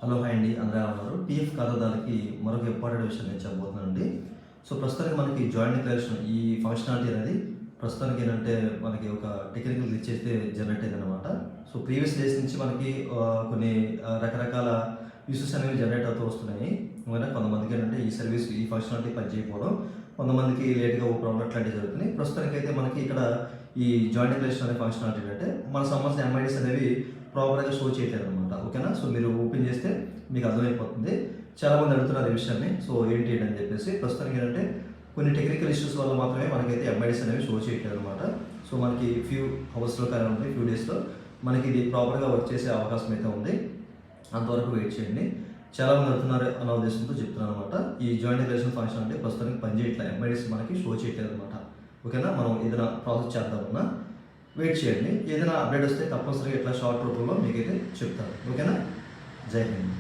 Hello hi అండి, అందరూ ఎలా ఉన్నారు? పీఎఫ్ ఖాతాదారులకి మరొక ఇంపార్టెంట్ విషయం నేను చెప్పబోతున్నానండి. సో ప్రస్తుతానికి మనకి జాయింట్ డిక్లరేషన్ ఈ ఫంక్షనాలిటీ అనేది ప్రస్తుతానికి ఏంటంటే మనకి ఒక టెక్నికల్ గ్లిచ్ అయితే జనరేట్ అయిందనమాట. సో ప్రీవియస్ డేస్ నుంచి మనకి కొన్ని రకరకాల ఇష్యూస్ అనేవి జనరేట్ అవుతూ వస్తున్నాయి. ఏమైనా కొంతమందికి ఏంటంటే ఈ సర్వీస్ ఈ ఫంక్షనాలిటీ పనిచేయకపోవడం, కొంతమందికి లేట్గా ఓపెన్ అట్లాంటివి జరుగుతున్నాయి. ప్రస్తుతానికి అయితే మనకి ఇక్కడ ఈ జాయింట్ డిక్లరేషన్ అనే ఫంక్షనాలిటీ అంటే మన సంబంధించిన ఎంఐడీస్ అనేవి ప్రాపర్గా షో చేయట్లేదు అనమాట. ఓకేనా? సో మీరు ఓపెన్ చేస్తే మీకు అర్థమైపోతుంది. చాలామంది అడుగుతున్నారు ఈ విషయాన్ని. సో ఏంటి అని చెప్పేసి ప్రస్తుతానికి ఏంటంటే కొన్ని టెక్నికల్ ఇష్యూస్ వల్ల మాత్రమే మనకైతే ఎంఐడీస్ అనేవి షో చేయట్లేదు అనమాట. సో మనకి ఫ్యూ అవర్స్లో కానీ ఉంది, ఫ్యూ డేస్లో మనకి ఇది ప్రాపర్గా వర్క్ చేసే అవకాశం అయితే ఉంది. అంతవరకు వెయిట్ చేయండి. చాలామంది అడుగుతున్నారు అన్న ఉద్దేశంతో చెప్తున్నాను అనమాట. ఈ జాయింట్ డిక్లరేషన్ ఫంక్షన్ అంటే ప్రస్తుతానికి పనిచేయట్లేదు, ఎంఐడీస్ మనకి షో చేయట్లేదు అనమాట. ఓకేనా? మనం ఏదైనా ప్రాసెస్ చేద్దామన్నా వెయిట్ చేయండి. ఏదైనా అప్డేట్ వస్తే తప్పనిసరిగా ఇట్లా షార్ట్ రూపంలో మీకైతే చెప్తాను. ఓకేనా? జై హింద్.